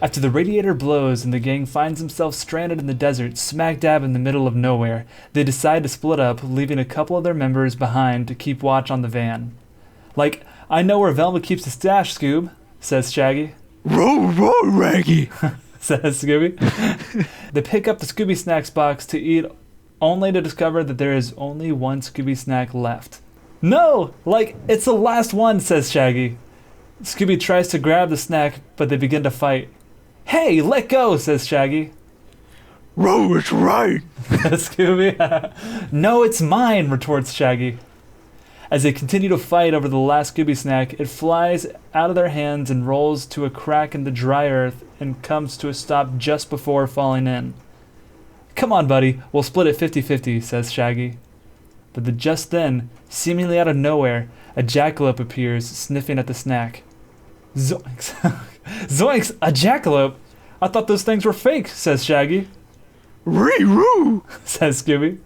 After the radiator blows and the gang finds themselves stranded in the desert, smack dab in the middle of nowhere, they decide to split up, leaving a couple of their members behind to keep watch on the van. Like, I know where Velma keeps the stash, Scoob, says Shaggy. Roll, roll, Raggy, says Scooby. They pick up the Scooby Snacks box to eat, only to discover that there is only one Scooby Snack left. No! Like, it's the last one, says Shaggy. Scooby tries to grab the snack, but they begin to fight. Hey, let go, says Shaggy. roll, it's right. Scooby. No, it's mine, retorts Shaggy. As they continue to fight over the last Scooby Snack, it flies out of their hands and rolls to a crack in the dry earth and comes to a stop just before falling in. Come on, buddy, we'll split it 50-50, says Shaggy. But just then, seemingly out of nowhere, a jackalope appears, sniffing at the snack. Zoinks. Zoinks, a jackalope? I thought those things were fake, says Shaggy. Ree-roo, says Scooby.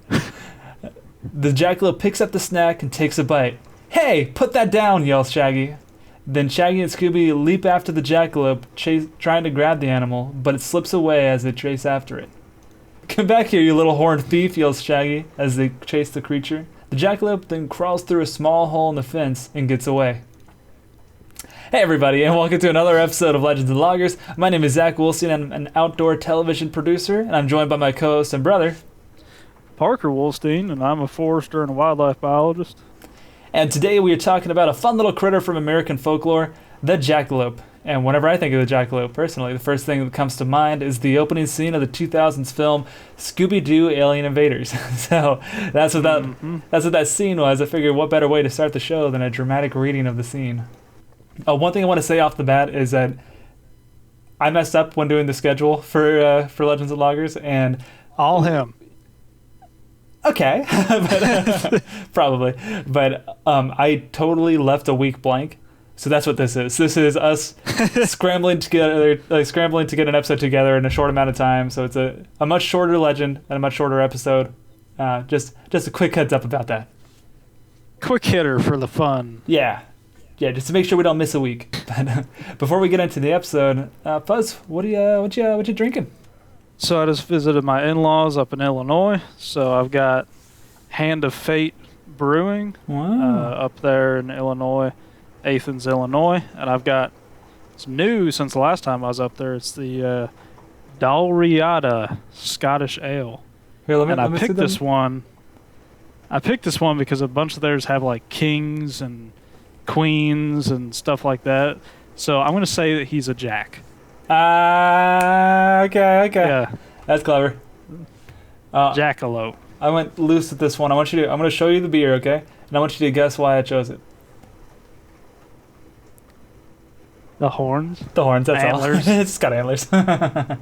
The jackalope picks up the snack and takes a bite. Hey, put that down, yells Shaggy. Then Shaggy and Scooby leap after the jackalope, trying to grab the animal, but it slips away as they chase after it. Come back here, you little horned thief, yells Shaggy as they chase the creature. The jackalope then crawls through a small hole in the fence and gets away. Hey everybody, and welcome to another episode of Legends and Loggers. My name is Zac Wohlstein. I'm an outdoor television producer, and I'm joined by my co-host and brother, Parker Wohlstein, and I'm a forester and a wildlife biologist. And today we are talking about a fun little critter from American folklore, the jackalope. And whenever I think of the jackalope, personally, the first thing that comes to mind is the opening scene of the 2000s film Scooby-Doo Alien Invaders. So that's what that scene was. I figured what better way to start the show than a dramatic reading of the scene. One thing I want to say off the bat is that I messed up when doing the schedule for Legends and Loggers, and All him. okay, but, probably, but I totally left a week blank. So that's what this is. This is us scrambling to get an episode together in a short amount of time. So it's a much shorter legend and a much shorter episode. Just a quick heads up about that. Quick hitter for the fun. Yeah, just to make sure we don't miss a week. But before we get into the episode, Fuzz, what you drinking? So I just visited my in-laws up in Illinois. So I've got Hand of Fate Brewing up there in Illinois, Athens, Illinois, and I've got it's new since the last time I was up there. It's the Dalriada Scottish Ale. Here, I picked this one. I picked this one because a bunch of theirs have like kings and queens and stuff like that. So I'm going to say that he's a jack. Okay. Yeah, That's clever. Jackalope. I went loose with this one. I'm going to show you the beer, okay? And I want you to guess why I chose it. The horns. The horns, that's Antlers. all. It's got antlers. But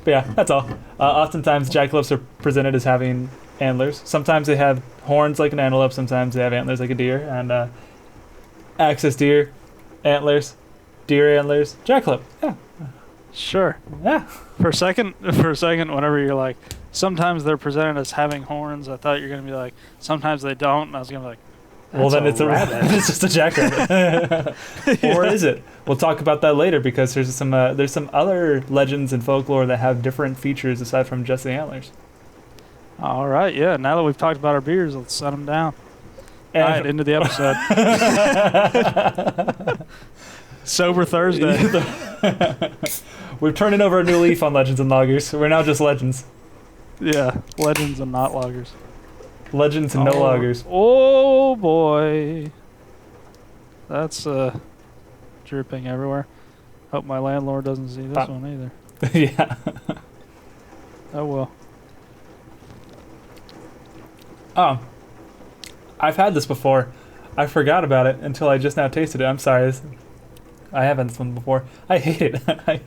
yeah, that's all. Oftentimes, jackalopes are presented as having antlers. Sometimes they have horns like an antelope. Sometimes they have antlers like a deer. And axis deer, antlers, deer antlers, jackalope. Yeah. Sure. Yeah. For a second, whenever you're like, sometimes they're presented as having horns, I thought you were going to be like, sometimes they don't, and I was going to be like, Well, then it's rabbit. it's just a jackrabbit. Or is it? We'll talk about that later because there's some other legends and folklore that have different features aside from just the antlers. All right, yeah. Now that we've talked about our beers, let's set them down. And All right, into the episode. Sober Thursday. We're turning over a new leaf on Legends and Loggers. We're now just legends. Yeah, legends and not loggers. Legends and no loggers. Oh boy, that's dripping everywhere. Hope my landlord doesn't see this one either. Yeah. Oh well. I've had this before. I forgot about it until I just now tasted it. I'm sorry. I haven't had this one before. I hate it.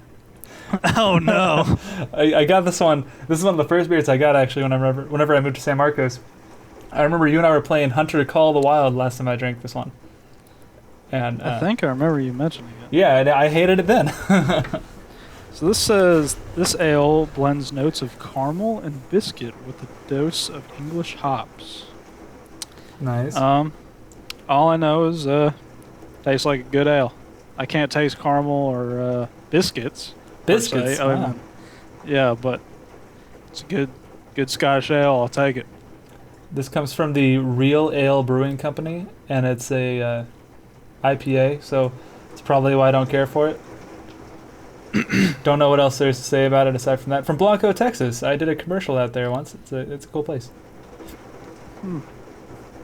Oh no. I got this one. This is one of the first beers I got actually whenever I moved to San Marcos. I remember you and I were playing Hunter Call the Wild last time I drank this one. And I think I remember you mentioning it. Yeah, and I hated it then. So this says, this ale blends notes of caramel and biscuit with a dose of English hops. Nice. All I know is tastes like a good ale. I can't taste caramel or biscuits. Biscuits. I Wow. mean, yeah, but it's a good Scottish ale. I'll take it. This comes from the Real Ale Brewing Company, and it's a IPA, so it's probably why I don't care for it. Don't know what else there's to say about it aside from that. From Blanco, Texas. I did a commercial out there once. It's a cool place.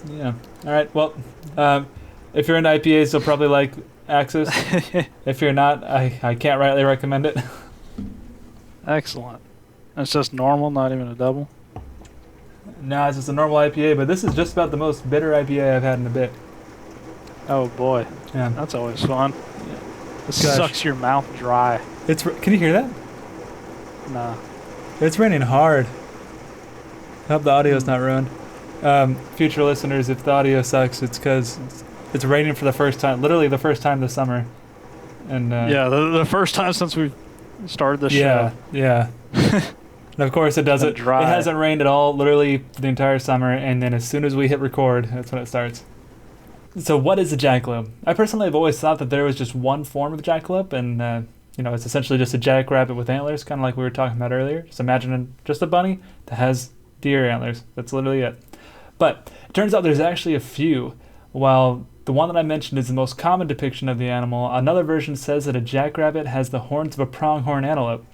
Yeah. All right. Well, if you're into IPAs, you'll probably like Axis. If you're not, I can't rightly recommend it. Excellent. It's just normal, not even a double. No, it's just a normal IPA, but this is just about the most bitter IPA I've had in a bit. Oh boy, Yeah. that's always fun. It Gosh. sucks your mouth dry. Can you hear that? Nah. It's raining hard. I hope the audio's not ruined. Future listeners, if the audio sucks, it's because it's raining for the first time, literally the first time this summer. And Yeah, the first time since we started the show. Yeah. And of course it doesn't. It dry. hasn't rained at all, literally for the entire summer. And then as soon as we hit record, that's when it starts. So what is a jackalope? I personally have always thought that there was just one form of jackalope, and it's essentially just a jackrabbit with antlers, kind of like we were talking about earlier. Just imagine just a bunny that has deer antlers. That's literally it. But it turns out there's actually a few. While the one that I mentioned is the most common depiction of the animal, another version says that a jackrabbit has the horns of a pronghorn antelope.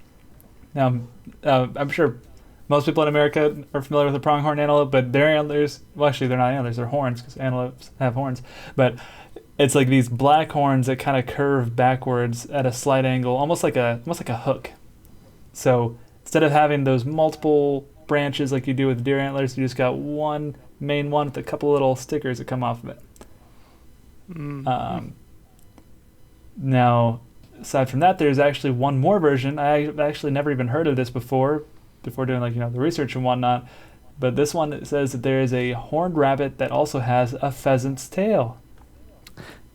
Now, I'm sure most people in America are familiar with the pronghorn antelope, but their antlers, well, actually, they're not antlers, they're horns, because antelopes have horns. But it's like these black horns that kind of curve backwards at a slight angle, almost like a hook. So instead of having those multiple branches like you do with deer antlers, you just got one main one with a couple little stickers that come off of it. Now, aside from that, there's actually one more version. I've actually never even heard of this before doing the research and whatnot. But this one says that there is a horned rabbit that also has a pheasant's tail.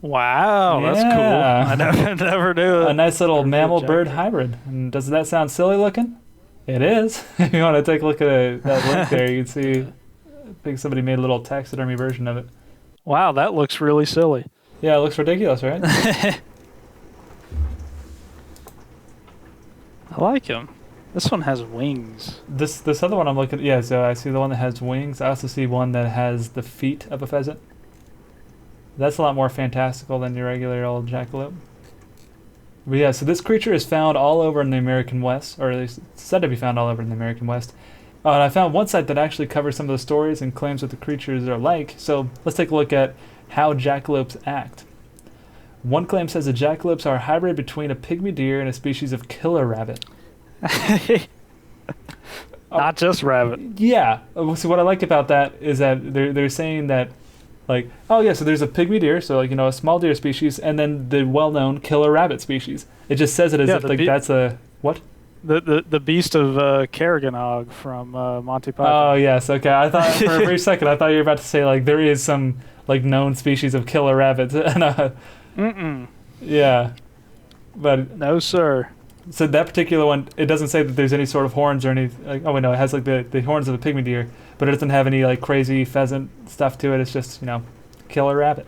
Wow, that's cool. I never knew it. A nice little mammal-bird hybrid. And does that sound silly looking? It is. If you want to take a look at that link there, you can see, I think somebody made a little taxidermy version of it. Wow, that looks really silly. Yeah, it looks ridiculous, right? I like him. This one has wings. This other one I'm looking at, yeah, so I see the one that has wings. I also see one that has the feet of a pheasant. That's a lot more fantastical than your regular old jackalope. But yeah, so this creature is found all over in the American West, or at least it's said to be found all over in the American West. And I found one site that actually covers some of the stories and claims what the creatures are like. So let's take a look at how jackalopes act. One claim says the jackalopes are a hybrid between a pygmy deer and a species of killer rabbit. Not just rabbit. Yeah. So what I like about that is that they're saying that, like, oh yeah, so there's a pygmy deer, so a small deer species, and then the well-known killer rabbit species. It just says it as if that's a what? The beast of Carriganog from Monty Python. Oh yes, okay. I thought for a brief second I thought you were about to say there is some known species of killer rabbits. Yeah, but no sir. So that particular one, it doesn't say that there's any sort of horns or any. It has the horns of a pygmy deer, but it doesn't have any crazy pheasant stuff to it. It's just killer rabbit.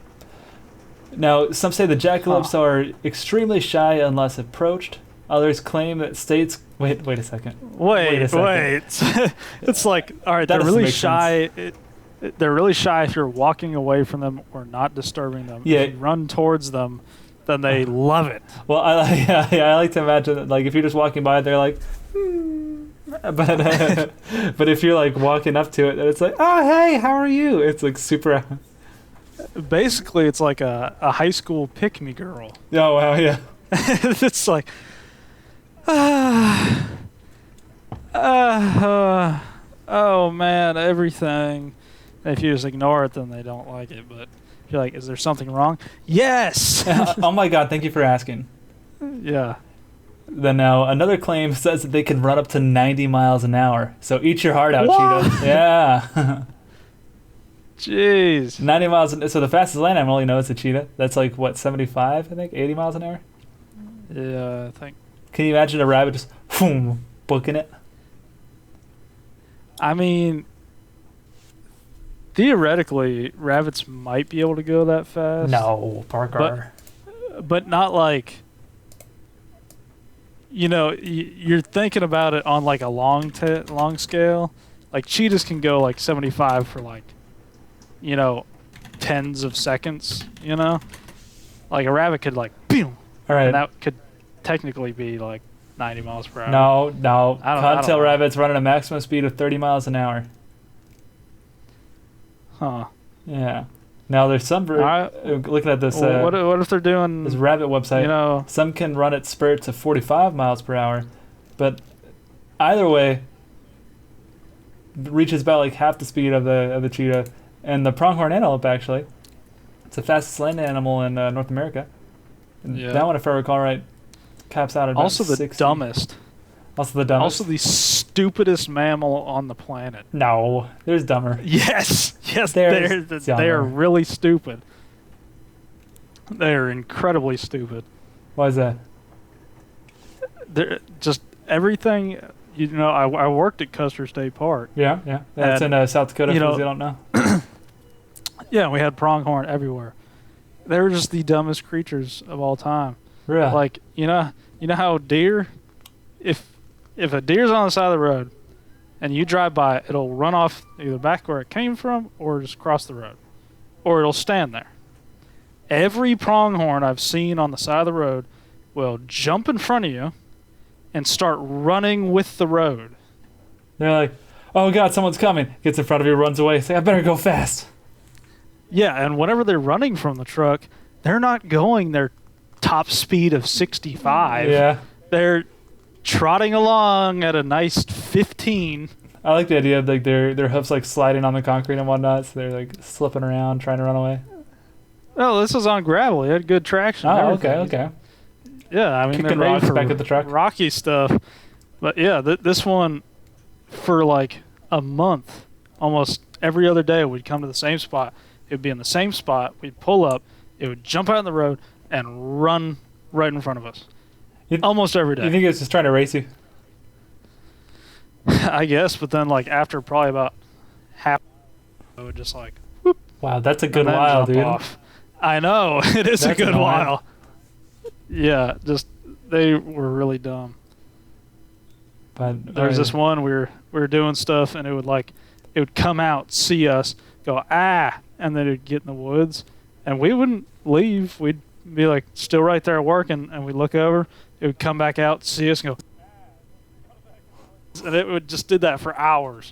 Now, some say the jackalopes are extremely shy unless approached. Others claim that states. Wait a second. Wait. It's like, all right, they're really shy. They're really shy if you're walking away from them or not disturbing them. Yeah. If you run towards them, then they love it. Well, I like to imagine that, if you're just walking by, they're like, but if you're walking up to it, it's like, oh hey, how are you? It's super. Basically, it's like a high school pick-me girl. Oh wow, yeah. It's like, oh man, everything. If you just ignore it, then they don't like it. But if you're like, is there something wrong? Yes! Oh my god, thank you for asking. Yeah. Then now, another claim says that they can run up to 90 miles an hour. So eat your heart out, cheetah. Yeah. Jeez. 90 miles. So the fastest land animal, is a cheetah. That's 75, I think? 80 miles an hour? Yeah, I think. Can you imagine a rabbit just booking it? I mean, theoretically, rabbits might be able to go that fast. No, Parker. But not you're thinking about it on like a long scale. Like cheetahs can go like 75 for like, tens of seconds. Like a rabbit could like, boom, All right. and that could technically be like 90 miles per hour. No. I don't Cottontail know. rabbits run at a maximum speed of 30 miles an hour. Huh. Yeah. Now there's some looking at this Well, what if they're doing this rabbit website. Some can run at spurts of 45 miles per hour, but either way reaches about like half the speed of the cheetah. And the pronghorn antelope, actually, it's the fastest land animal in North America. And Yeah. that one, if I recall right, caps out at about also the 60. dumbest. Also the dumbest. Also the stupidest mammal on the planet. No, there's dumber. Yes, There's they're really stupid. They're incredibly stupid. Why is that? They're just everything. I worked at Custer State Park. Yeah. That's And, in South Dakota, for those who don't know. Yeah, we had pronghorn everywhere. They were just the dumbest creatures of all time. Really? Like you know how deer, if a deer's on the side of the road, and you drive by, it'll run off either back where it came from or just cross the road, or it'll stand there. Every pronghorn I've seen on the side of the road will jump in front of you and start running with the road. They're like, oh God, someone's coming. Gets in front of you, runs away. Say, I better go fast. Yeah, and whenever they're running from the truck, they're not going their top speed of 65. Yeah. They're trotting along at a nice 15. I like the idea of like their hoofs like sliding on the concrete and whatnot, so they're like slipping around trying to run away. Oh, this was on gravel. It had good traction. and Oh, everything. okay. Yeah, I mean, Kicking they're made rocks for back at the truck. rocky stuff. But yeah, this one, for like a month, almost every other day, we'd come to the same spot. It would be in the same spot. We'd pull up. It would jump out in the road and run right in front of us. Almost every day. You think it's just trying to race you? I guess, but then like after probably about half, it would just like whoop, Wow, that's a good and then while, jump dude. off. I know it is That's a good annoying. while. Yeah, just they were really dumb. But There's this one we were doing stuff, and it would come out, see us, go and then it'd get in the woods, and we wouldn't leave. We'd be like still right there working, and we'd look over. It would come back out, see us, and go, and it would just did that for hours.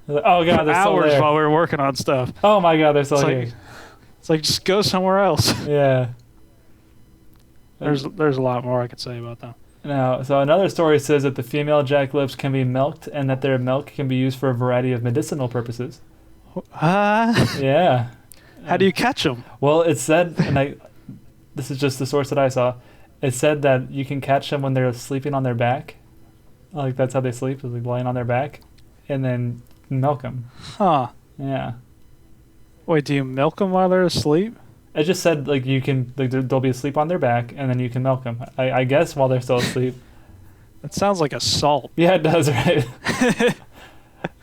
Oh God, For they're still hours there. while we were working on stuff. Oh my God, they're still It's here. like, it's like just go somewhere else. Yeah. There's a lot more I could say about that. Now, so another story says that the female jackalopes can be milked and that their milk can be used for a variety of medicinal purposes. Yeah. How do you catch them? Well, it said, and this is just the source that I saw. It said that you can catch them when they're sleeping on their back. Like that's how they sleep, is like laying on their back, and then milk them. Huh. Yeah. Wait, do you milk them while they're asleep? It just said like you can, like they'll be asleep on their back, and then you can milk them. I guess while they're still asleep. That sounds like assault. Yeah, it does, right?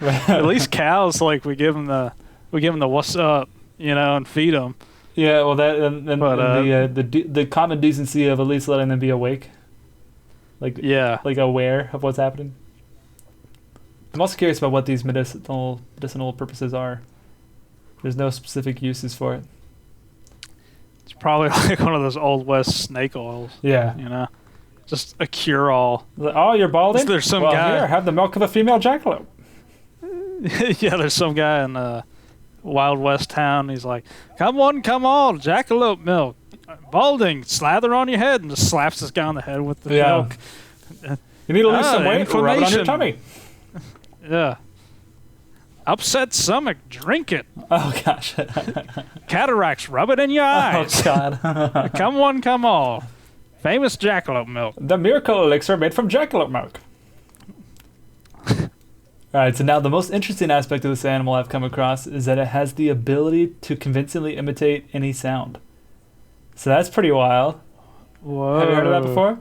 At least cows, like we give them the what's up, and feed them. Yeah, well, that and the common decency of at least letting them be awake, like aware of what's happening. I'm also curious about what these medicinal purposes are. There's no specific uses for it. It's probably like one of those old west snake oils. Yeah. Just a cure-all. Oh, you're balding? There's some well, guy. Here, have the milk of a female jackalope. Yeah, there's some guy in Wild West town. He's like, come on, jackalope milk. Balding, slather on your head, and just slaps this guy on the head with the milk. You need to lose some weight, rub it on your tummy. Yeah. Upset stomach, drink it. Oh, gosh. Cataracts, rub it in your eyes. Oh, God. Come on. Famous jackalope milk. The miracle elixir made from jackalope milk. All right, so now the most interesting aspect of this animal I've come across is that it has the ability to convincingly imitate any sound. So that's pretty wild. Whoa. Have you heard of that before?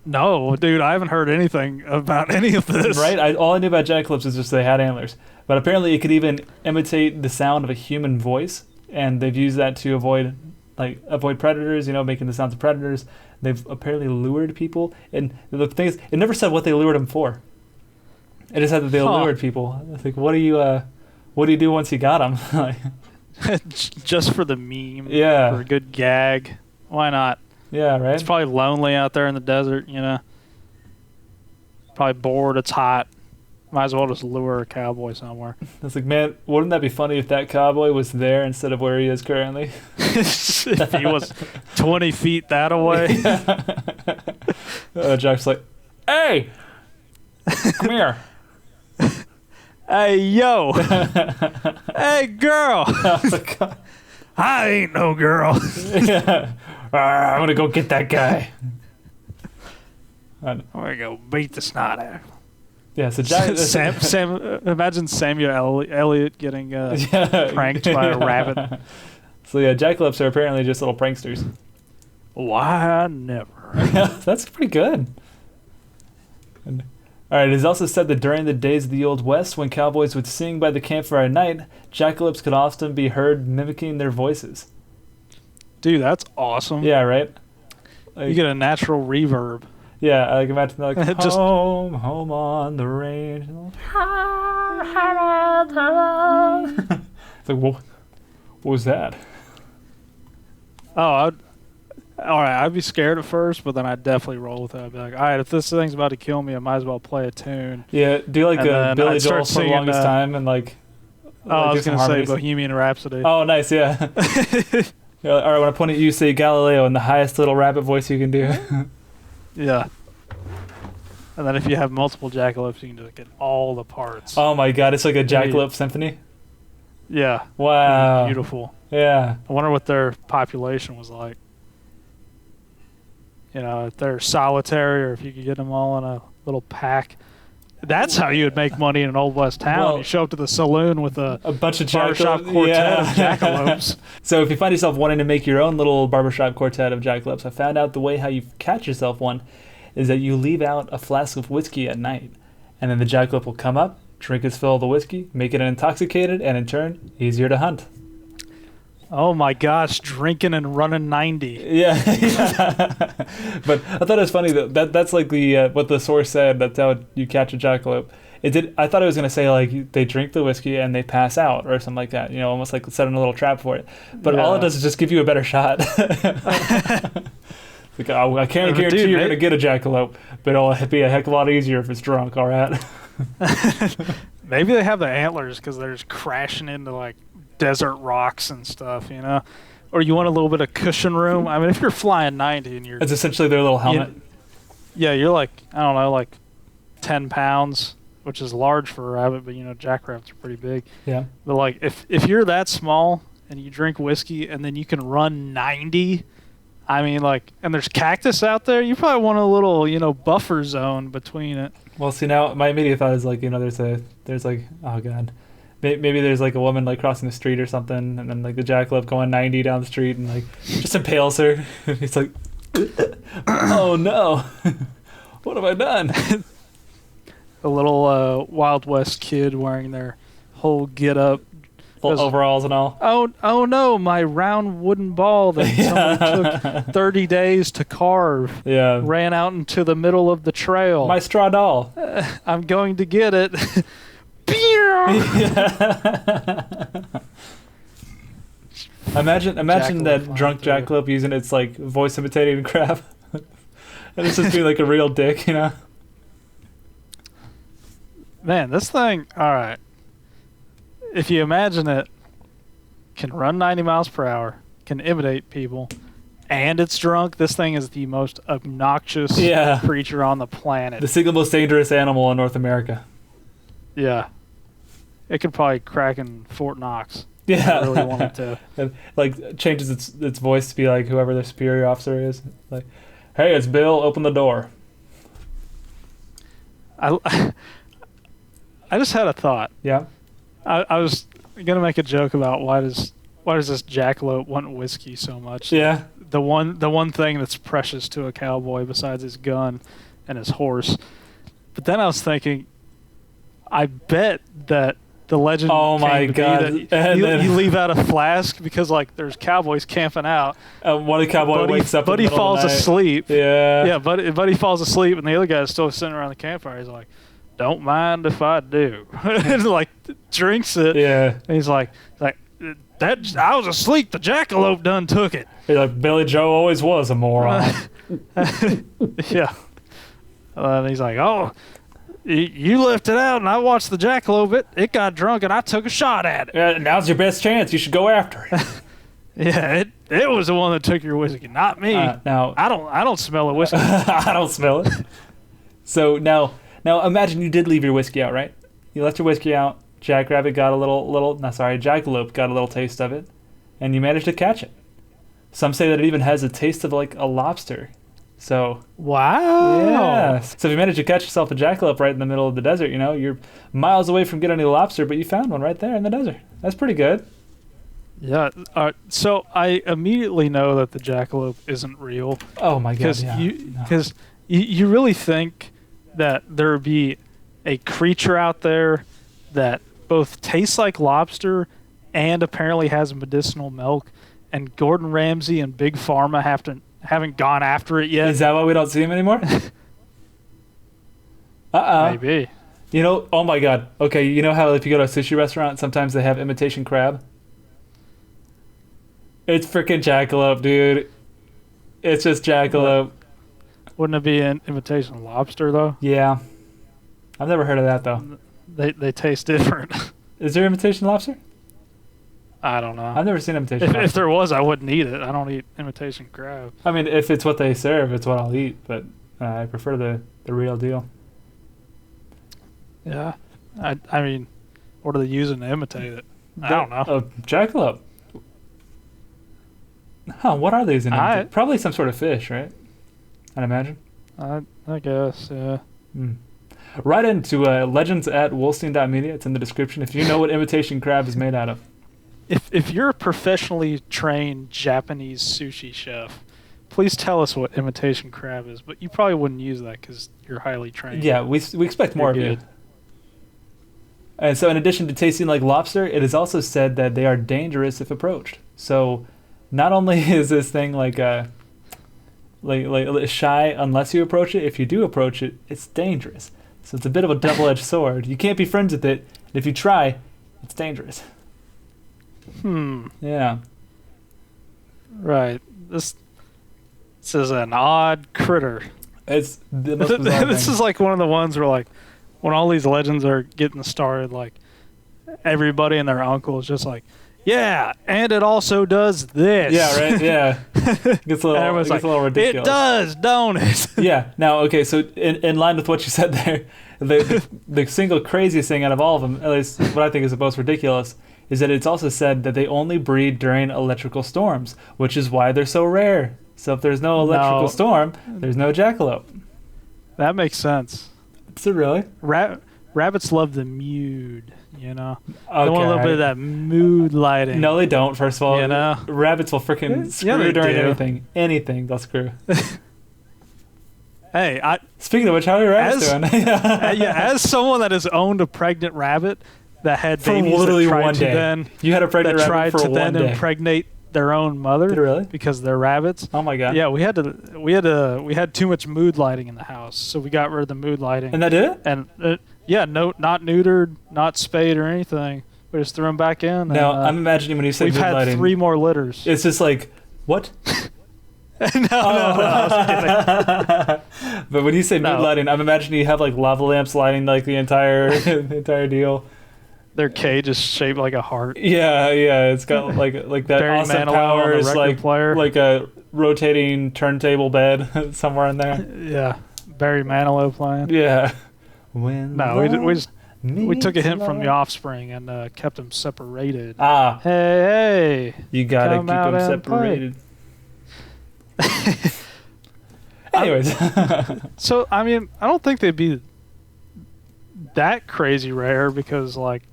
No, dude, I haven't heard anything about any of this. Right? All I knew about jackalopes is just they had antlers. But apparently it could even imitate the sound of a human voice, and they've used that to avoid predators, making the sounds of predators. They've apparently lured people, and the thing is, it never said what they lured them for. It just said that they lured people. It's like, what do you do once you got them? Just for the meme. Yeah. For a good gag. Why not? Yeah, right? It's probably lonely out there in the desert, you know. Probably bored. It's hot. Might as well just lure a cowboy somewhere. It's like, man, wouldn't that be funny if that cowboy was there instead of where he is currently? If he was 20 feet that away. Jack's like, hey, come here. Hey, yo. Hey, girl. I ain't no girl. Yeah. I'm going to go get that guy. I'm going to go beat the snot out. Yeah, so Jack... imagine Samuel Elliott getting pranked by a rabbit. So yeah, jackalopes are apparently just little pranksters. Why never? That's pretty good. And, all right, it is also said that during the days of the Old West, when cowboys would sing by the campfire at night, jackalopes could often be heard mimicking their voices. Dude, that's awesome. Yeah, right? Like, you get a natural reverb. Yeah, I can imagine like, Just home on the range. It's like, what was that? Oh, I'd be scared at first, but then I'd definitely roll with it. I'd be like, all right, if this thing's about to kill me, I might as well play a tune. Yeah, do like a Billy Joel for the longest time and like... I was going to say Bohemian Rhapsody. Oh, nice, yeah. Yeah. All right, when I point at you, say Galileo in the highest little rabbit voice you can do. Yeah. And then if you have multiple jackalopes, you can just get all the parts. Oh my god, it's like a jackalope symphony? Yeah. Wow. Beautiful. Yeah. I wonder what their population was like. You know, if they're solitary or if you could get them all in a little pack. That's how you would make money in an Old West town. Well, you show up to the saloon with a bunch of barbershop quartet of jackalopes. So if you find yourself wanting to make your own little barbershop quartet of jackalopes, I found out the way how you catch yourself one is that you leave out a flask of whiskey at night, and then the jackalope will come up, drink its fill of the whiskey, make it intoxicated, and in turn, easier to hunt. Oh my gosh, drinking and running 90. Yeah. But I thought it was funny that's like the what the source said. That's how you catch a jackalope. It did. I thought it was gonna say like they drink the whiskey and they pass out or something like that. You know, almost like setting a little trap for it. But all it does is just give you a better shot. Like, I can't guarantee you're gonna get a jackalope, but it'll be a heck of a lot easier if it's drunk. All right. Maybe they have the antlers because they're just crashing into like desert rocks and stuff, you know? Or you want a little bit of cushion room. I mean, if you're flying 90 and you're... It's essentially their little helmet. You're like, I don't know, like 10 pounds, which is large for a rabbit, but, you know, jackrabbits are pretty big. Yeah. But, like, if you're that small and you drink whiskey and then you can run 90, I mean, like, and there's cactus out there, you probably want a little, you know, buffer zone between it. Well, see, now my immediate thought is, like, you know, there's like, oh, God. Maybe there's like a woman like crossing the street or something, and then like the jackalope going 90 down the street and like just impales her. It's like, oh no, what have I done? A little Wild West kid wearing their whole get up, full overalls and all. Oh no, my round wooden ball that someone took 30 days to carve. Yeah, ran out into the middle of the trail. My straw doll. I'm going to get it. Imagine that drunk jackalope using its like voice imitating crap, and it's just being like a real dick, you know. Man, this thing. All right, if you imagine it, can run 90 miles per hour, can imitate people, and it's drunk. This thing is the most obnoxious creature on the planet. The single most dangerous animal in North America. Yeah. It could probably crack in Fort Knox. Yeah. If I really wanted to. It, like, changes its voice to be like whoever the superior officer is. Like, hey, it's Bill, open the door. I just had a thought. Yeah. I was going to make a joke about why does this jackalope want whiskey so much? Yeah. The one thing that's precious to a cowboy besides his gun and his horse. But then I was thinking, I bet that the legend. Oh my came to be God. that And you, then- you leave out a flask because like there's cowboys camping out. One cowboy wakes up. Buddy in the middle falls of the night. asleep. Yeah. Yeah, Buddy falls asleep, and the other guy's still sitting around the campfire. He's like, "Don't mind if I do." And like drinks it. Yeah. And he's like that. I was asleep. The jackalope done took it. You're like, Billy Joe always was a moron. Yeah. And he's like, "Oh, you left it out, and I watched the jackalope. It got drunk, and I took a shot at it." Yeah, now's your best chance. You should go after it. Yeah, it was the one that took your whiskey, not me. Now, I don't smell a whiskey. I don't smell it. So now imagine you did leave your whiskey out, right? You left your whiskey out. Jackalope got a little taste of it, and you managed to catch it. Some say that it even has a taste of like a lobster. So Wow. yeah. So if you manage to catch yourself a jackalope right in the middle of the desert, you know, you're miles away from getting a lobster, but you found one right there in the desert. That's pretty good. Yeah. So I immediately know that the jackalope isn't real Oh my god. because Yeah. you really think that there would be a creature out there that both tastes like lobster and apparently has medicinal milk, and Gordon Ramsay and Big Pharma haven't gone after it yet? Is that why we don't see him anymore? Maybe. You know, oh my god. Okay, you know how if you go to a sushi restaurant, sometimes they have imitation crab? It's freaking jackalope, dude. It's just jackalope. Wouldn't it be an imitation lobster though? Yeah. I've never heard of that though. They taste different. Is there imitation lobster? I don't know. I've never seen imitation If lobster. there was, I wouldn't eat it. I don't eat imitation crab. I mean, if it's what they serve, it's what I'll eat, but I prefer the real deal. Yeah. I mean, what are they using to imitate it? I don't know. A jackalope. Huh, what are they using? Probably some sort of fish, right? I'd imagine. I guess, yeah. Right into legends@woolstein.media. It's in the description if you know what imitation crab is made out of. If you're a professionally trained Japanese sushi chef, please tell us what imitation crab is. But you probably wouldn't use that because you're highly trained. Yeah, we expect more of You're you. good. And so in addition to tasting like lobster, it is also said that they are dangerous if approached. So not only is this thing like shy unless you approach it, if you do approach it, it's dangerous. So it's a bit of a double-edged sword. You can't be friends with it, and if you try, it's dangerous. Yeah. Right. This is an odd critter. It's the most bizarre This thing. is like one of the ones where like when all these legends are getting started, like everybody and their uncle is just like, yeah, and it also does this. Yeah, right. Yeah, gets a little, Everyone's it gets a little ridiculous. It does, don't it? Yeah. Now, okay. So in line with what you said there, the single craziest thing out of all of them, at least what I think is the most ridiculous, is that it's also said that they only breed during electrical storms, which is why they're so rare. So if there's no electrical storm, there's no jackalope. That makes sense. So really? Rabbits love the mood, you know. Okay. They want a little bit of that mood lighting. No, they don't. First of all, You know? rabbits will freaking screw they during do. anything. Anything they'll screw. Hey, Speaking of which, how are your rabbits doing? as someone that has owned a pregnant rabbit that had For babies literally that tried one to day. then You had a pregnant that rabbit tried for to one then day. impregnate their own mother. Did it really? Because they're rabbits. Oh my god. Yeah, we had too much mood lighting in the house, so we got rid of the mood lighting. And that did it? And not neutered, not spayed or anything. We just threw them back in. Now, and, I'm imagining when you say we've mood had lighting, 3 more litters. it's just like, what? no, I was kidding. But when you say No. mood lighting, I'm imagining you have like lava lamps lighting like the entire the entire deal. Their cage is shaped like a heart. Yeah, it's got like that Barry awesome Manilow on the powers, record like player. like a rotating turntable bed somewhere in there. Yeah, Barry Manilow playing. Yeah. When No, we took a hint from The love- Offspring and kept them separated. Ah, Hey, you gotta Come keep out them and play. separated. Anyways, So I mean, I don't think they'd be that crazy rare because like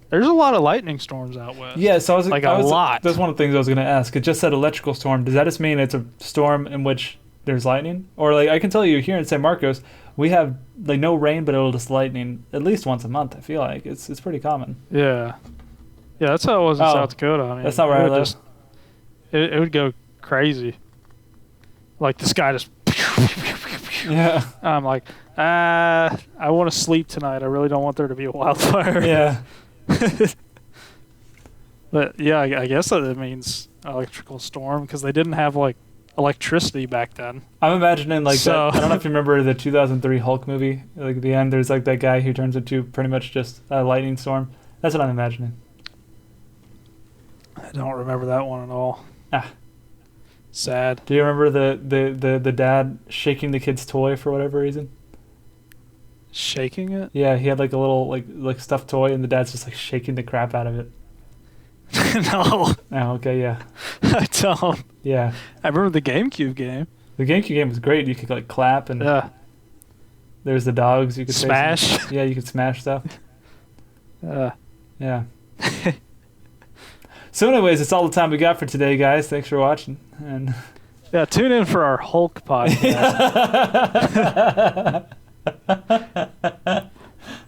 there's a lot of lightning storms out west. yeah. So Like a lot. That's one of the things I was going to ask. It just said electrical storm. Does that just mean it's a storm in which there's lightning. Or like I can tell you here in San Marcos, we have like no rain, but it'll just lightning at least once a month. I feel like it's pretty common. Yeah. Yeah, that's how it was in South Dakota. I mean, that's not where I live. It would go crazy. Like the sky just. Yeah. I'm like, I want to sleep tonight. I really don't want there to be a wildfire. Yeah. But yeah, I guess that it means electrical storm because they didn't have like electricity back then. I'm imagining like that. I don't know if you remember the 2003 Hulk movie. Like at the end, there's like that guy who turns into pretty much just a lightning storm. That's what I'm imagining. I don't remember that one at all. Sad. Do you remember the dad shaking the kid's toy for whatever reason? Shaking it? Yeah, he had like a little like stuffed toy, and the dad's just like shaking the crap out of it. No. Oh, okay, yeah. I don't. Yeah. I remember the GameCube game. The GameCube game was great. You could like clap and there's the dogs. You could smash. Yeah, you could smash stuff. Yeah. So anyways, it's all the time we got for today, guys. Thanks for watching. And yeah, tune in for our Hulk podcast.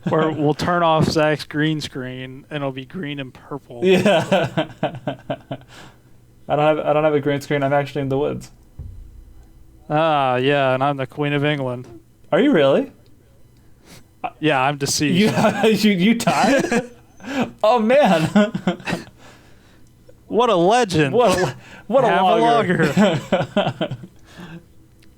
Where we'll turn off Zach's green screen and it'll be green and purple. Yeah. I don't have a green screen. I'm actually in the woods. Yeah, and I'm the Queen of England. Are you really? Yeah, I'm deceased. You tied? Oh man. What a legend! What a lager!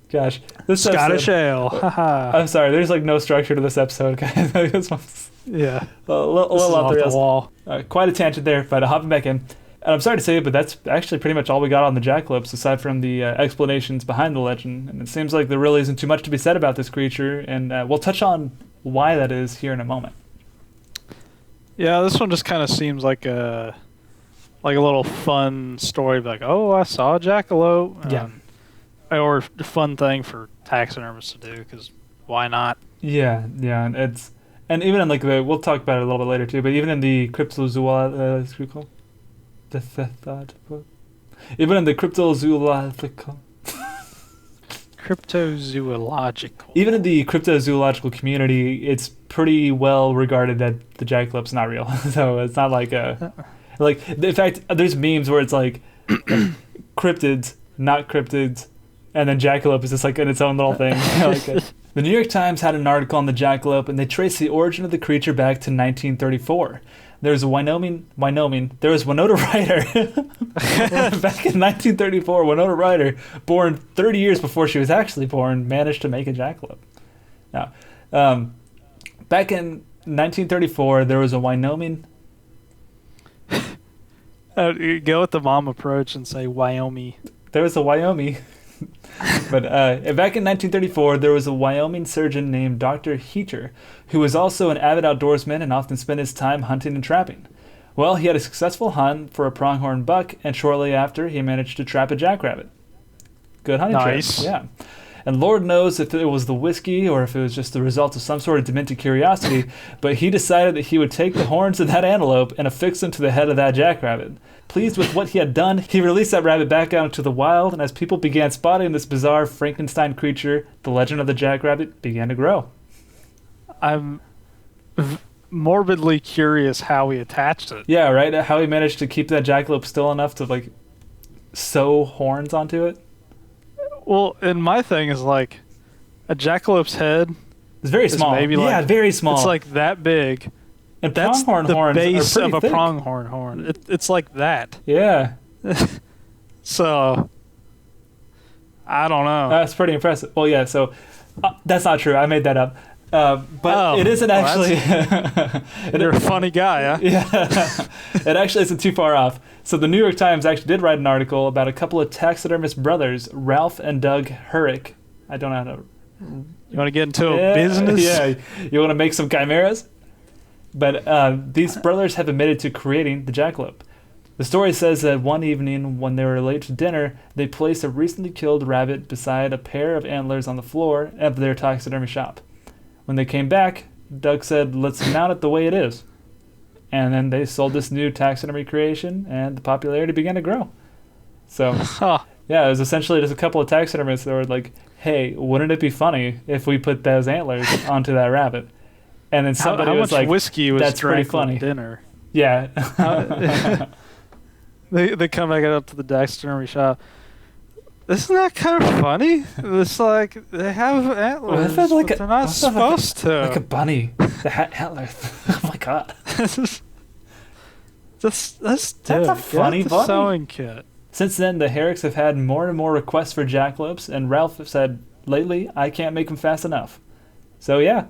Gosh, this Scottish ale. I'm sorry. There's like no structure to this episode, guys. This one's a little off the wall. Quite a tangent there, but hopping back in. And I'm sorry to say it, but that's actually pretty much all we got on the jackalopes, aside from the explanations behind the legend. And it seems like there really isn't too much to be said about this creature, and we'll touch on why that is here in a moment. Yeah, this one just kind of seems like a little fun story, like, oh, I saw a jackalope. Yeah. Or a fun thing for taxidermists to do, because why not? Yeah, and and even in like we'll talk about it a little bit later too, but even in the cryptozoological, even in the cryptozoological. Even in the cryptozoological community, it's pretty well regarded that the jackalope's not real. So it's not like like, in fact, there's memes where it's like cryptids, not cryptids, and then jackalope is just like in its own little thing. The New York Times had an article on the jackalope, and they traced the origin of the creature back to 1934. There was Winona Ryder. Back in 1934, Winona Ryder, born 30 years before she was actually born, managed to make a jackalope. Now, back in 1934, there was a Wyoming. Go with the mom approach and say Wyoming. There was a Wyoming. But back in 1934, there was a Wyoming surgeon named Dr. Heater, who was also an avid outdoorsman and often spent his time hunting and trapping. Well, he had a successful hunt for a pronghorn buck, and shortly after, he managed to trap a jackrabbit. Good hunting trip. Yeah. And Lord knows if it was the whiskey or if it was just the result of some sort of demented curiosity, but he decided that he would take the horns of that antelope and affix them to the head of that jackrabbit. Pleased with what he had done, he released that rabbit back out into the wild, and as people began spotting this bizarre Frankenstein creature, the legend of the jackrabbit began to grow. I'm morbidly curious how he attached it. Yeah, right? How he managed to keep that jackalope still enough to, like, sew horns onto it. Well, and my thing is, like, a jackalope's head is very small. Maybe like, very small. It's like that big. And that's pronghorn the horns base are of a thick. pronghorn horn. It's like that. Yeah. So, I don't know. That's pretty impressive. Well, yeah, so that's not true. I made that up. But it isn't actually... You're a funny guy, huh? Yeah. It actually isn't too far off. So the New York Times actually did write an article about a couple of taxidermist brothers, Ralph and Doug Herrick. I don't know how to... You want to get into a business? Yeah. You want to make some chimeras? But these brothers have admitted to creating the jackalope. The story says that one evening when they were late to dinner, they placed a recently killed rabbit beside a pair of antlers on the floor of their taxidermy shop. When they came back, Doug said, "Let's mount it the way it is." And then they sold this new taxidermy creation, and the popularity began to grow. So, Yeah, it was essentially just a couple of taxidermists that were like, "Hey, wouldn't it be funny if we put those antlers onto that rabbit?" And then somebody how was much like, whiskey was "That's pretty drank funny." at dinner? Yeah. They come back up to the taxidermy shop. Isn't that kind of funny? It's like they have antlers, like but they're not supposed to. Like a bunny. The antlers. Oh my god. That's a funny bunny. sewing kit. Since then, the Herricks have had more and more requests for jackalopes, and Ralph said, lately, I can't make them fast enough. So yeah,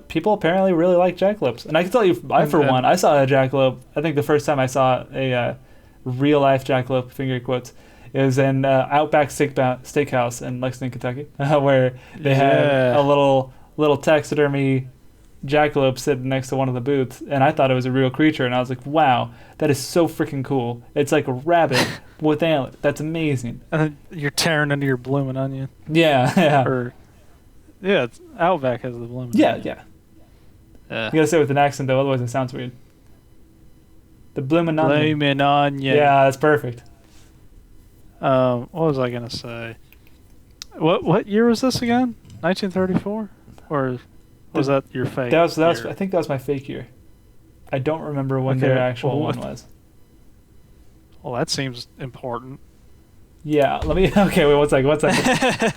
people apparently really like jackalopes. And I can tell you, for one, I saw a jackalope, I think the first time I saw a real-life jackalope, finger quotes, it was in Outback Steakhouse in Lexington, Kentucky, where they had a little taxidermy jackalope sitting next to one of the booths, and I thought it was a real creature, and I was like, wow, that is so freaking cool. It's like a rabbit with antlers. That's amazing. And then you're tearing into your blooming onion. Yeah. It's Outback has the blooming onion. Yeah. You gotta say it with an accent, though, otherwise it sounds weird. The blooming onion. Blooming onion. Yeah, that's perfect. What was I gonna say? What year was this again? 1934? Or was that your fake? That was I think that was my fake year. I don't remember when their actual one was. Well, that seems important. Yeah, let me. Okay, wait, one second.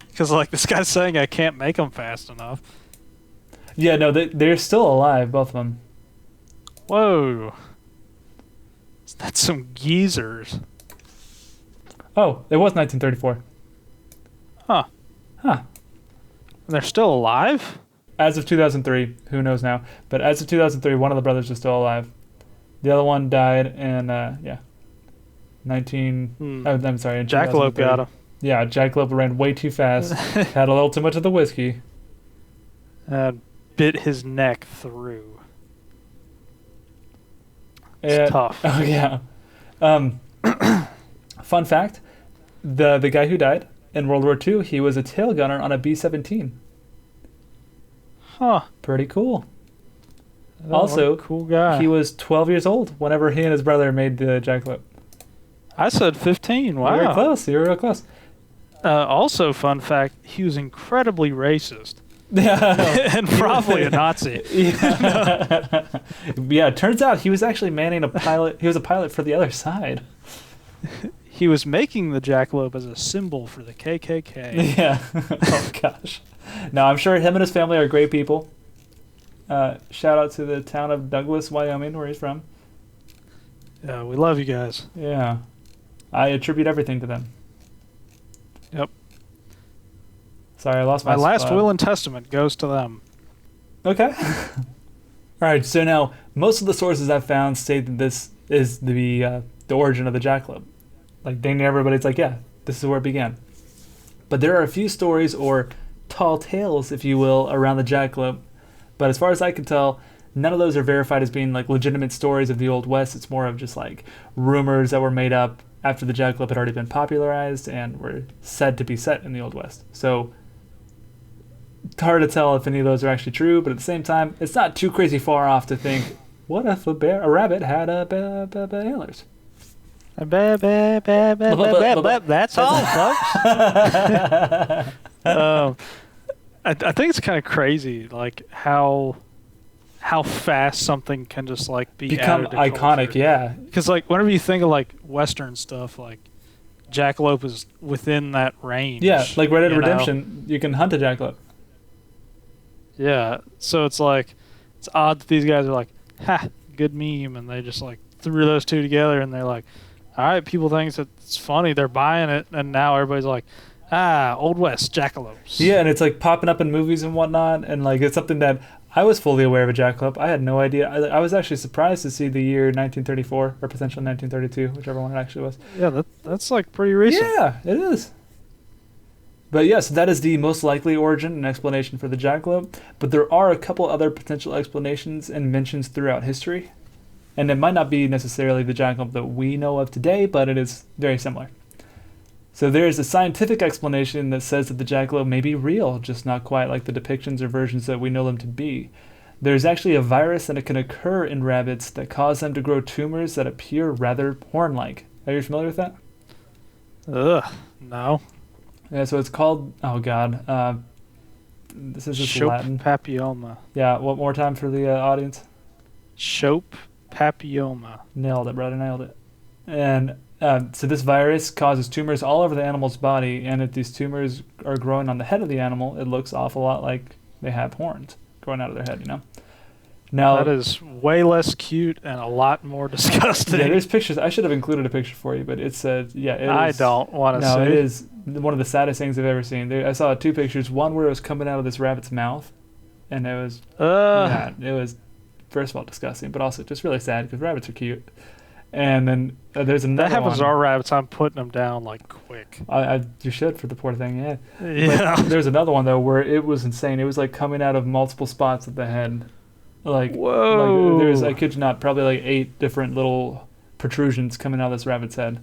Because like this guy's saying I can't make them fast enough. Yeah, no, they're still alive, both of them. Whoa. That's some geezers. Oh, it was 1934. Huh. And they're still alive? As of 2003, who knows now? But as of 2003, one of the brothers is still alive. The other one died in, I'm sorry. In Jackalope got him. Yeah, Jackalope ran way too fast, had a little too much of the whiskey. Bit his neck through. It's tough. Oh, yeah. Fun fact, the guy who died in World War II, he was a tail gunner on a B-17. Huh. Pretty cool. Oh, Also, cool guy. He was 12 years old whenever he and his brother made the jackalope. I said 15. Wow. You were close. You were real close. Also, fun fact, he was incredibly racist. Yeah. And probably a Nazi. Yeah, it turns out he was actually manning a pilot. He was a pilot for the other side. He was making the jackalope as a symbol for the KKK. Yeah. Oh, gosh. No, I'm sure him and his family are great people. Shout out to the town of Douglas, Wyoming, where he's from. Yeah, we love you guys. Yeah. I attribute everything to them. Yep. Sorry, I lost my last will and testament goes to them. Okay. All right, so now most of the sources I've found state that this is the origin of the jackalope. Like, dang, everybody's like, yeah, this is where it began. But there are a few stories, or tall tales, if you will, around the jackalope. But as far as I can tell, none of those are verified as being like legitimate stories of the Old West. It's more of just like rumors that were made up after the jackalope had already been popularized and were said to be set in the Old West. So it's hard to tell if any of those are actually true, but at the same time, it's not too crazy far off to think, what if a rabbit had antlers? That's all, folks. I think it's kind of crazy, like how fast something can just like become iconic, culture. Yeah. Because like whenever you think of like Western stuff, like jackalope is within that range. Yeah, like Red Dead Redemption, you can hunt a jackalope. Yeah, so it's like it's odd that these guys are like, ha, good meme, and they just like threw those two together, and they're like, all right, people think it's funny, they're buying it, and now everybody's like, Old West jackalopes. Yeah, and it's like popping up in movies and whatnot, and like it's something that I was fully aware of a jackalope. I had no idea. I was actually surprised to see the year 1934 or potentially 1932, whichever one it actually was. Yeah, that's like pretty recent. Yeah, it is. But yes, that is the most likely origin and explanation for the jackalope. But there are a couple other potential explanations and mentions throughout history, and it might not be necessarily the jackalope that we know of today, but it is very similar. So there is a scientific explanation that says that the jackalope may be real, just not quite like the depictions or versions that we know them to be. There's actually a virus that can occur in rabbits that cause them to grow tumors that appear rather horn-like. Are you familiar with that? Ugh, no. Yeah, so it's called, oh god, this is just Shope Latin. papilloma. Yeah, one more time for the audience. Shope papilloma. Nailed it, brother, nailed it. And so this virus causes tumors all over the animal's body, and if these tumors are growing on the head of the animal, it looks awful lot like they have horns growing out of their head, you know? Now, That is way less cute and a lot more disgusting. yeah, there's pictures. I should have included a picture for you, but it's yeah, it I is- don't want to No, see. it is one of the saddest things I've ever seen. I saw 2 pictures. One where it was coming out of this rabbit's mouth, and it was yeah, it was first of all disgusting, but also just really sad because rabbits are cute. And then there's another That happens one. to our rabbits. I'm putting them down like quick. You should for the poor thing, yeah. Yeah. But there's another one though where it was insane. It was like coming out of multiple spots at the head. Like, Whoa. like there's, I kid you not, probably like 8 different little protrusions coming out of this rabbit's head.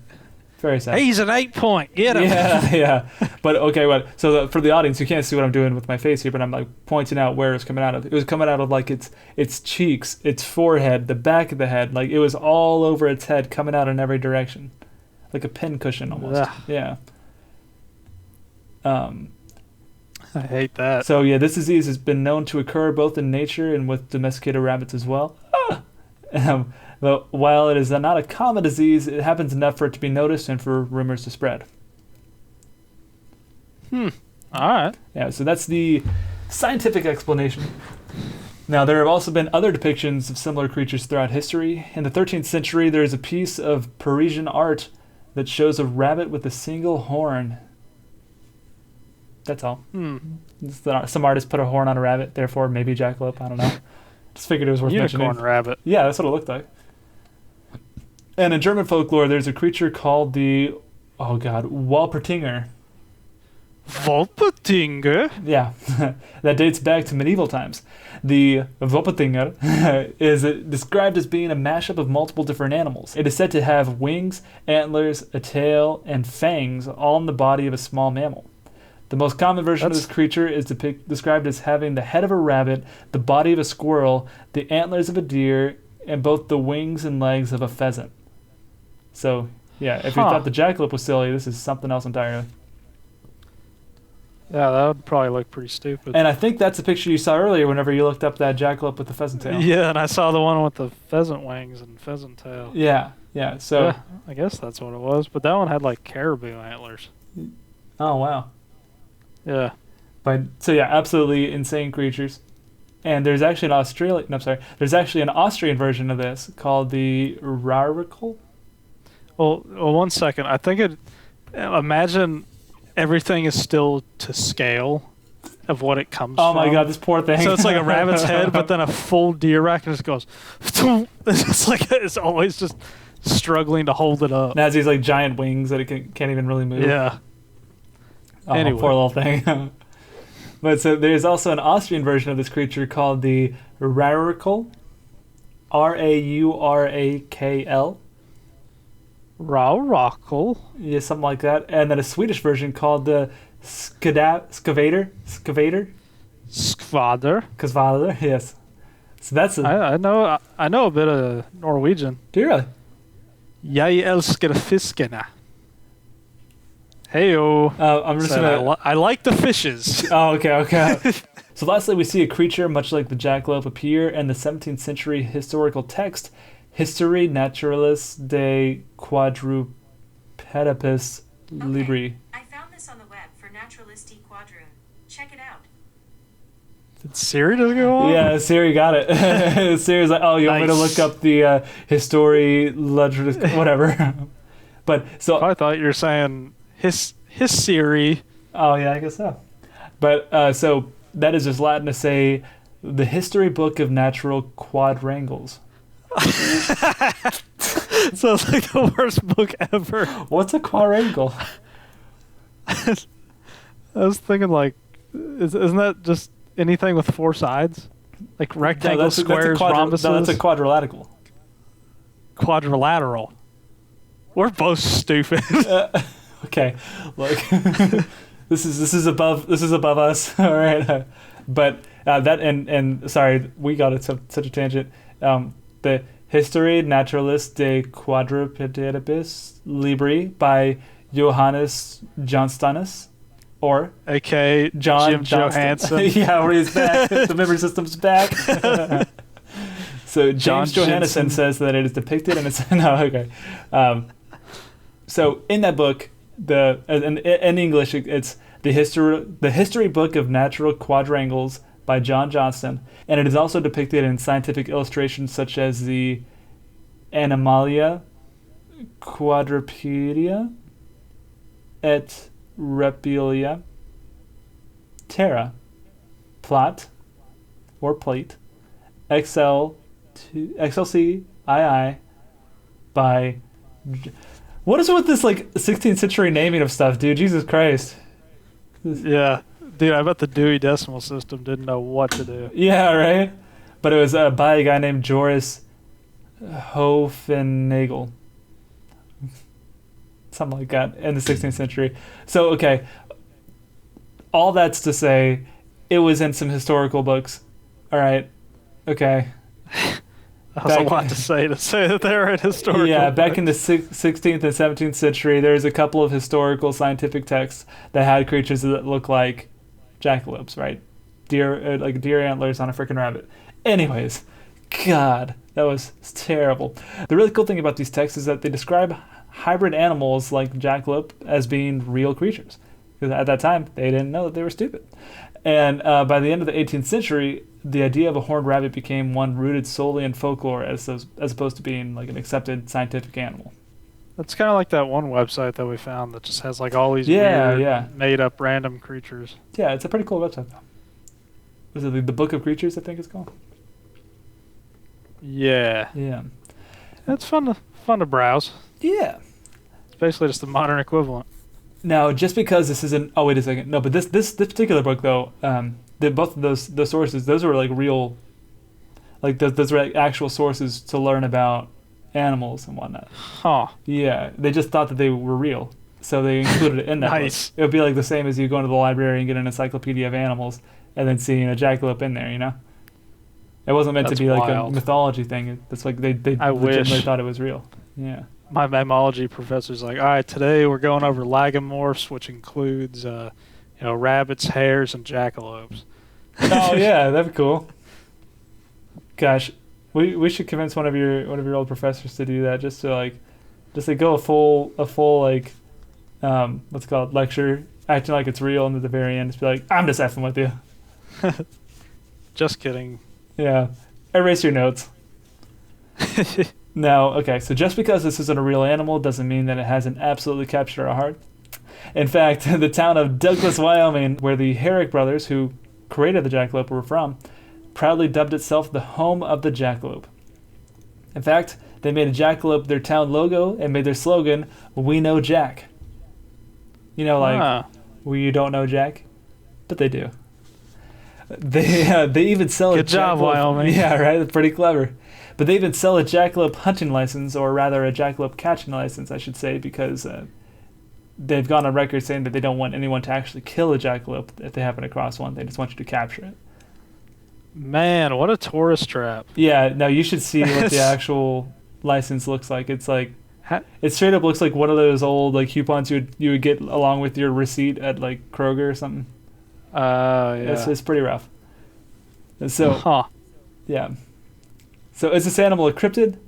Very sad. He's an 8-point. Get him. Yeah, yeah. But okay, what? So for the audience, you can't see what I'm doing with my face here, but I'm like pointing out where it's coming out of. It was coming out of like its cheeks, its forehead, the back of the head. Like it was all over its head, coming out in every direction, like a pin cushion almost. Ugh. Yeah. I hate that. So yeah, this disease has been known to occur both in nature and with domesticated rabbits as well. But while it is not a common disease, it happens enough for it to be noticed and for rumors to spread. All right. Yeah, so that's the scientific explanation. Now, there have also been other depictions of similar creatures throughout history. In the 13th century, there is a piece of Parisian art that shows a rabbit with a single horn. That's all. Some artist put a horn on a rabbit, therefore maybe jackalope, I don't know. Just figured it was worth Unicorn mentioning. rabbit. Yeah, that's what it looked like. And in German folklore, there's a creature called the, oh god, Walpertinger. Wolpertinger. Yeah, that dates back to medieval times. The Wolpertinger is described as being a mashup of multiple different animals. It is said to have wings, antlers, a tail, and fangs, all in the body of a small mammal. The most common version of this creature is described as having the head of a rabbit, the body of a squirrel, the antlers of a deer, and both the wings and legs of a pheasant. So, yeah, if you thought the jackalope was silly, this is something else entirely. Yeah, that would probably look pretty stupid. And I think that's the picture you saw earlier whenever you looked up that jackalope with the pheasant tail. Yeah, and I saw the one with the pheasant wings and pheasant tail. Yeah, yeah. So, Yeah, I guess that's what it was. But that one had like caribou antlers. oh wow. Yeah. But so yeah, absolutely insane creatures. And there's actually there's actually an Austrian version of this called the Rarical. Well, 1 second. I think imagine everything is still to scale of what it comes from. Oh my god, this poor thing. So it's like a rabbit's head, but then a full deer rack and just goes. It's like it's always just struggling to hold it up. And has these like giant wings that it can't even really move. Yeah. Oh, Anyway. poor little thing. But so there's also an Austrian version of this creature called the Rarical. Raurakl. Raurakl. Yeah, something like that. And then a Swedish version called the Skavader. Skvader. Yes. So that's I know a bit of Norwegian. Do you really? Jeg elsker fiskene. Heyo. I'm just gonna. I like the fishes. Oh, okay. So lastly, we see a creature much like the jackalope appear in the 17th century historical text, Histoire Naturalis de Quadrupedipus Libri. I found this on the web for Naturalisti Quadroon. Check it out. Did Siri just go on? Yeah, Siri got it. Siri's like, oh, you want me to Nice. look up the Histoire Naturalis, whatever. But so. I thought you were saying his Siri. Oh yeah, I guess so. But so that is just Latin to say the history book of natural quadrangles. Sounds like the worst book ever. What's a quadrangle? I was thinking like, isn't that just anything with 4 sides? Like rectangles, squares, rhombuses? No, that's a quadrilateral. Quadrilateral. We're both stupid. Okay, look, this is above us. All right, but that and sorry, we got it such a tangent. The Histoire Naturalis de Quadrupedibus Libri by Johannes Johnstonus, or A.K.A. John Jim Johnston. Johansson. Yeah, where he's back. The memory system's back. So John James Johannesson Jensen. says that it is depicted, and it's no okay. So in that book, in English, it's the history book of natural quadrangles by John Johnston, and it is also depicted in scientific illustrations such as the Animalia Quadrupedea et Reptilia, Terra, Plot, or Plate, XLCII by... What is with this, like, 16th century naming of stuff, dude? Jesus Christ. Yeah. Dude, I bet the Dewey Decimal System didn't know what to do. Yeah, right? But it was by a guy named Joris Hoefnagel. Something like that in the 16th century. So, okay. All that's to say, it was in some historical books. All right. Okay. That was a lot to say that they're in historical Yeah, back books. in the 16th and 17th century, there's a couple of historical scientific texts that had creatures that look like jackalopes, right? Deer, like deer antlers on a freaking rabbit. Anyways, God, that was terrible. The really cool thing about these texts is that they describe hybrid animals like jackalope as being real creatures. Because at that time, they didn't know that they were stupid. And by the end of the 18th century, the idea of a horned rabbit became one rooted solely in folklore as opposed to being like an accepted scientific animal. That's kind of like that one website that we found that just has like all these Yeah, weird, yeah. made up random creatures. Yeah, it's a pretty cool website, though. Was it the Book of Creatures, I think it's called? Yeah. Yeah. It's fun to browse. Yeah. It's basically just the modern equivalent. Now, just because this isn't... Oh, wait a second. No, but this particular book, though, both of those sources, those were like real... Like, those were like actual sources to learn about animals and whatnot. Huh. Yeah, they just thought that they were real. So they included it in that Nice. book. It would be like the same as you going to the library and get an encyclopedia of animals and then seeing a jackalope in there, you know? It wasn't meant That's to be like wild. a mythology thing. It's like they I legitimately wish. thought it was real. Yeah. My mammalogy professor's like, all right, today we're going over lagomorphs, which includes, rabbits, hares, and jackalopes. Oh yeah, that'd be cool. Gosh, we should convince one of your old professors to do that, just to go a full like what's it called, lecture, acting like it's real, and at the very end just be like, I'm just effing with you. Just kidding. Yeah, erase your notes. Now, okay, so just because this isn't a real animal doesn't mean that it hasn't absolutely captured our heart. In fact, the town of Douglas, Wyoming, where the Herrick brothers, who created the jackalope, were from, proudly dubbed itself the home of the jackalope. In fact, they made a jackalope their town logo and made their slogan, "We know Jack." You know, like, we don't know Jack, but they do. They even sell Good a job, jackalope. Wyoming. Yeah, right? That's pretty clever. But they even sell a jackalope hunting license, or rather a jackalope catching license, I should say, because they've gone on record saying that they don't want anyone to actually kill a jackalope if they happen across one. They just want you to capture it. Man, what a tourist trap. Yeah, no, you should see what the actual license looks like. It's like, it straight up looks like one of those old like coupons you would get along with your receipt at like Kroger or something. Yeah. It's pretty rough. And so, yeah. So is this animal a cryptid?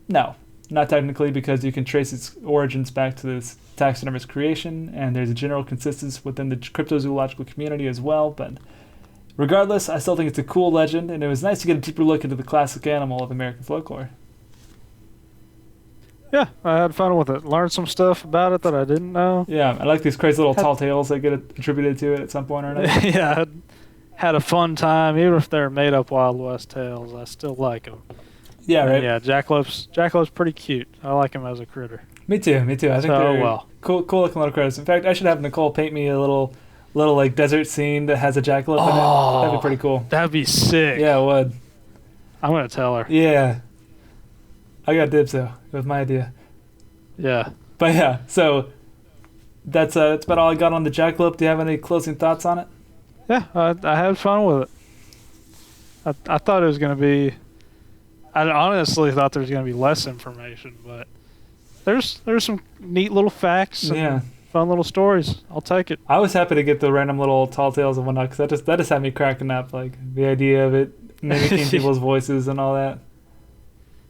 No, not technically, because you can trace its origins back to this taxidermist's creation, and there's a general consistency within the cryptozoological community as well. But regardless, I still think it's a cool legend, and it was nice to get a deeper look into the classic animal of American folklore. Yeah, I had fun with it. Learned some stuff about it that I didn't know. Yeah, I like these crazy little tall tales that get attributed to it at some point or another. Yeah, had a fun time. Even if they're made up Wild West tales, I still like them. Yeah, right. Yeah, Jackalope's pretty cute. I like him as a critter. Me too. I think they're cool looking little critters. In fact, I should have Nicole paint me a little like desert scene that has a jackalope in it. That'd be pretty cool. That'd be sick. Yeah, it would. I'm gonna tell her. Yeah. I got dibs though. It was my idea. Yeah. But yeah, so that's about all I got on the jackalope. Do you have any closing thoughts on it? Yeah, I had fun with it. I thought it was gonna be. I honestly thought there was going to be less information, but there's some neat little facts and fun little stories. I'll take it. I was happy to get the random little tall tales and whatnot, because that just had me cracking up, like the idea of it mimicking people's voices and all that.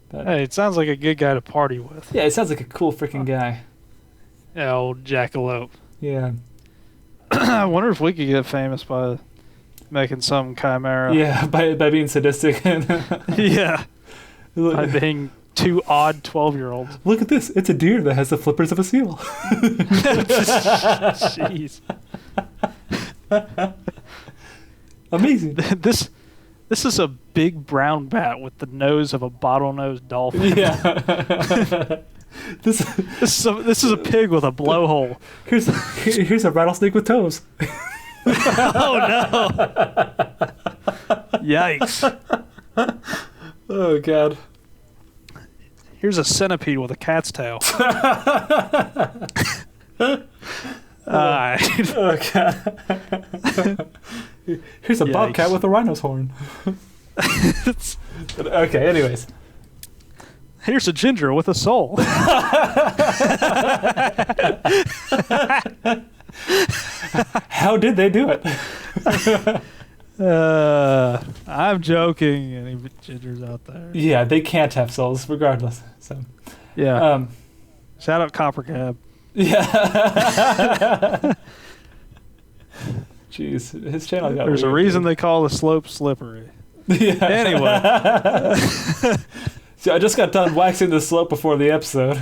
But, hey, it sounds like a good guy to party with. yeah, it sounds like a cool freaking guy. Yeah, old Jackalope. Yeah. I wonder if we could get famous by making some chimera. Yeah, by being sadistic. Yeah. By being two odd 12-year-olds. Look at this. It's a deer that has the flippers of a seal. Jeez. Amazing. This is a big brown bat with the nose of a bottlenose dolphin. Yeah. This is a pig with a blowhole. Here's a rattlesnake with toes. Oh no! Yikes! Oh god. Here's a centipede with a cat's tail. Alright. Oh god. Here's a bobcat with a rhino's horn. Okay, anyways. Here's a ginger with a soul. How did they do it? I'm joking. Any gingers out there? Yeah, they can't have souls, regardless. So, yeah. Shout out Copper Cab. Yeah. Jeez, his channel got There's weird, a reason dude. they call the slope slippery. Yeah. Anyway. So I just got done waxing the slope before the episode.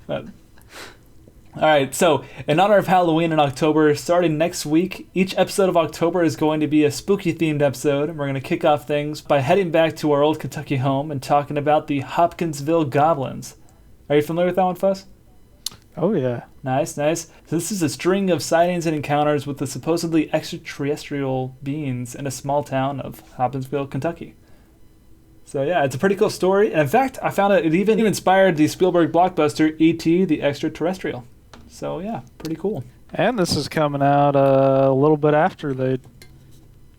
But, all right, so in honor of Halloween in October, starting next week, each episode of October is going to be a spooky-themed episode, and we're going to kick off things by heading back to our old Kentucky home and talking about the Hopkinsville Goblins. Are you familiar with that one, Fuss? Oh, yeah. Nice, nice. So this is a string of sightings and encounters with the supposedly extraterrestrial beings in a small town of Hopkinsville, Kentucky. So yeah, it's a pretty cool story. And in fact, I found it even inspired the Spielberg blockbuster E.T. the Extraterrestrial. So yeah, pretty cool. And this is coming out a little bit after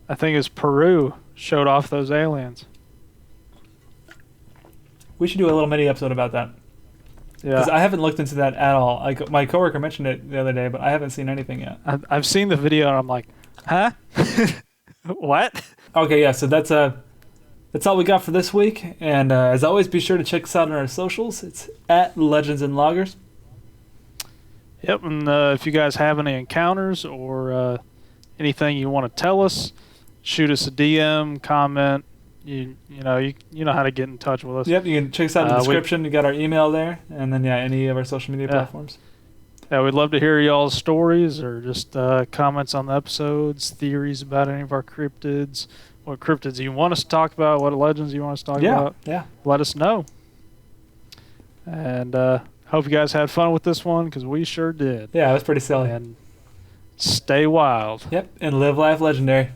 I think it's Peru, showed off those aliens. We should do a little mini episode about that. Yeah. Because I haven't looked into that at all. Like, my coworker mentioned it the other day, but I haven't seen anything yet. I've seen the video and I'm like, huh? What? Okay, yeah, so that's all we got for this week. And as always, be sure to check us out on our socials. It's at Legends and Loggers. Yep, and if you guys have any encounters or anything you want to tell us, shoot us a DM, comment. You know how to get in touch with us. Yep, you can check us out in the description. You got our email there, and then any of our social media platforms. Yeah, we'd love to hear y'all's stories or just comments on the episodes, theories about any of our cryptids, what cryptids you want us to talk about, what legends you want us to talk about. Yeah. Let us know. And hope you guys had fun with this one, because we sure did. Yeah, it was pretty silly. And stay wild. Yep, and live life legendary.